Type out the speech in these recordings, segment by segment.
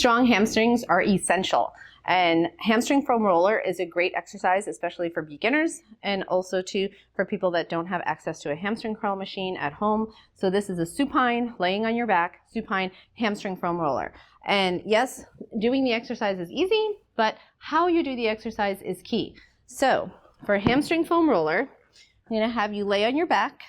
Strong hamstrings are essential, and hamstring foam roller is a great exercise, especially for beginners and also for people that don't have access to a hamstring curl machine at home. So this is a supine, laying on your back, supine hamstring foam roller. And yes, doing the exercise is easy, but how you do the exercise is key. So for hamstring foam roller, I'm going to have you lay on your back.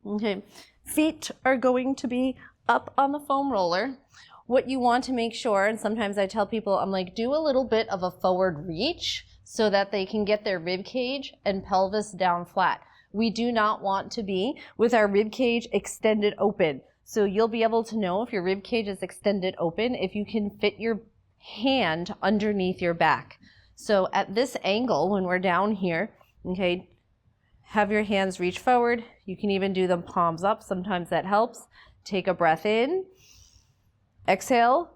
Okay, feet are going to be up on the foam roller. What you want to make sure, and sometimes I tell people, I'm like, do a little bit of a forward reach so that they can get their rib cage and pelvis down flat. We do not want to be with our rib cage extended open. So you'll be able to know if your rib cage is extended open if you can fit your hand underneath your back. So at this angle, when we're down here, okay, have your hands reach forward. You can even do them palms up. Sometimes that helps. Take a breath in. Exhale.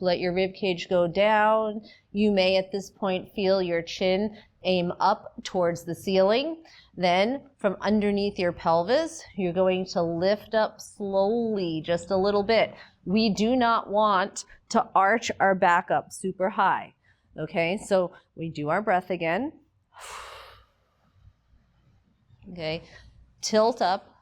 Let your rib cage go down. You may at this point feel your chin aim up towards the ceiling. Then from underneath your pelvis, you're going to lift up slowly, just a little bit. We do not want to arch our back up super high. Okay, so we do our breath again. Okay, tilt up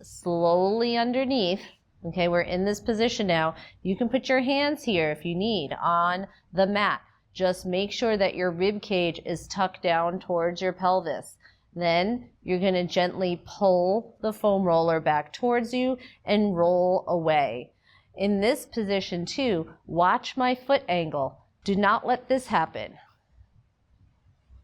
slowly underneath. Okay, we're in this position now. You can put your hands here if you need on the mat. Just make sure that your rib cage is tucked down towards your pelvis. Then you're going to gently pull the foam roller back towards you and roll away. In this position too, watch my foot angle. Do not let this happen.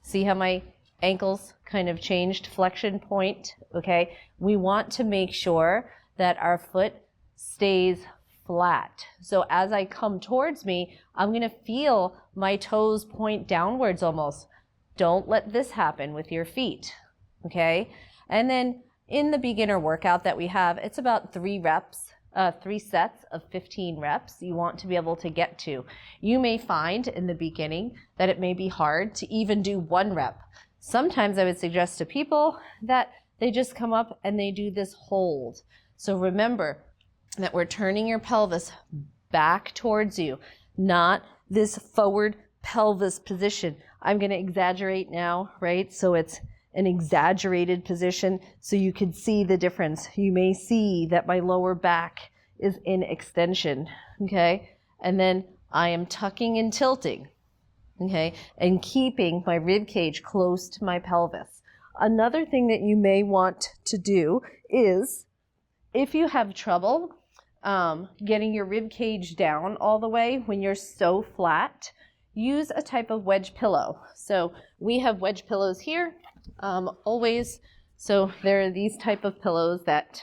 See how my ankles kind of changed flexion point? Okay, we want to make sure that our foot stays flat. So as I come towards me, I'm going to feel my toes point downwards almost. Don't let this happen with your feet. Okay, and then in the beginner workout that we have, it's about 3 sets of 15 reps you want to be able to get to. You may find in the beginning that it may be hard to even do 1 rep. Sometimes I would suggest to people that they just come up and they do this hold. So remember that we're turning your pelvis back towards you, not this forward pelvis position. I'm going to exaggerate now, right? So it's an exaggerated position so you can see the difference. You may see that my lower back is in extension, okay? And then I am tucking and tilting, okay? And keeping my rib cage close to my pelvis. Another thing that you may want to do is, if you have trouble getting your rib cage down all the way when you're so flat, use a type of wedge pillow. So we have wedge pillows here, always. So there are these type of pillows that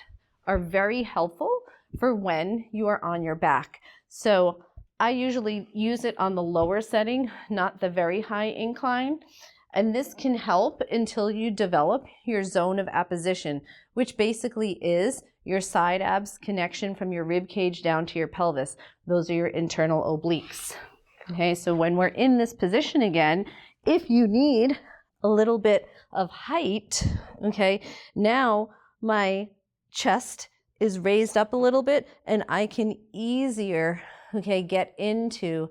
are very helpful for when you are on your back. So I usually use it on the lower setting, not the very high incline. And this can help until you develop your zone of apposition, which basically is your side abs connection from your rib cage down to your pelvis. Those are your internal obliques. Okay, so when we're in this position again, if you need a little bit of height, okay, now my chest is raised up a little bit and I can easier, okay, get into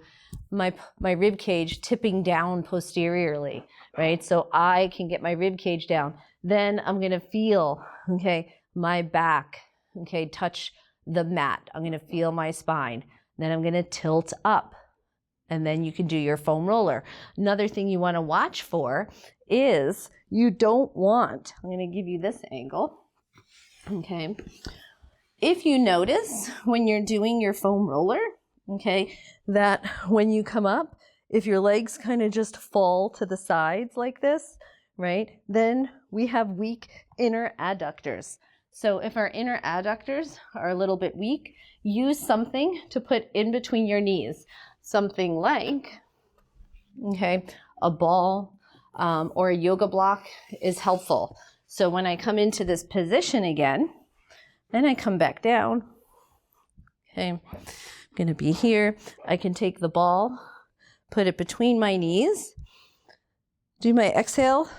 my rib cage tipping down posteriorly, right? So I can get my rib cage down. Then I'm going to feel, okay, my back, okay, touch the mat. I'm going to feel my spine. Then I'm going to tilt up. And then you can do your foam roller. Another thing you want to watch for is you don't want, I'm going to give you this angle, okay? If you notice when you're doing your foam roller, okay, that when you come up, if your legs kind of just fall to the sides like this, right, then we have weak inner adductors. So if our inner adductors are a little bit weak, use something to put in between your knees. Something like, okay, a ball or a yoga block is helpful. So when I come into this position again, then I come back down, okay, I'm going to be here. I can take the ball, put it between my knees, do my exhale,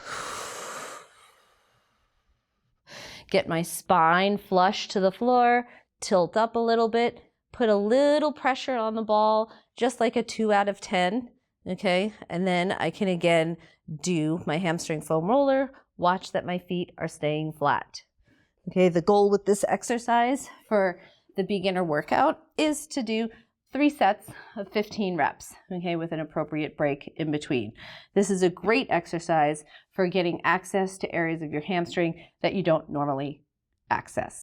get my spine flush to the floor, tilt up a little bit, put a little pressure on the ball, just like a 2 out of 10, okay? And then I can again do my hamstring foam roller, watch that my feet are staying flat. Okay, the goal with this exercise for the beginner workout is to do 3 sets of 15 reps, okay, with an appropriate break in between. This is a great exercise for getting access to areas of your hamstring that you don't normally access.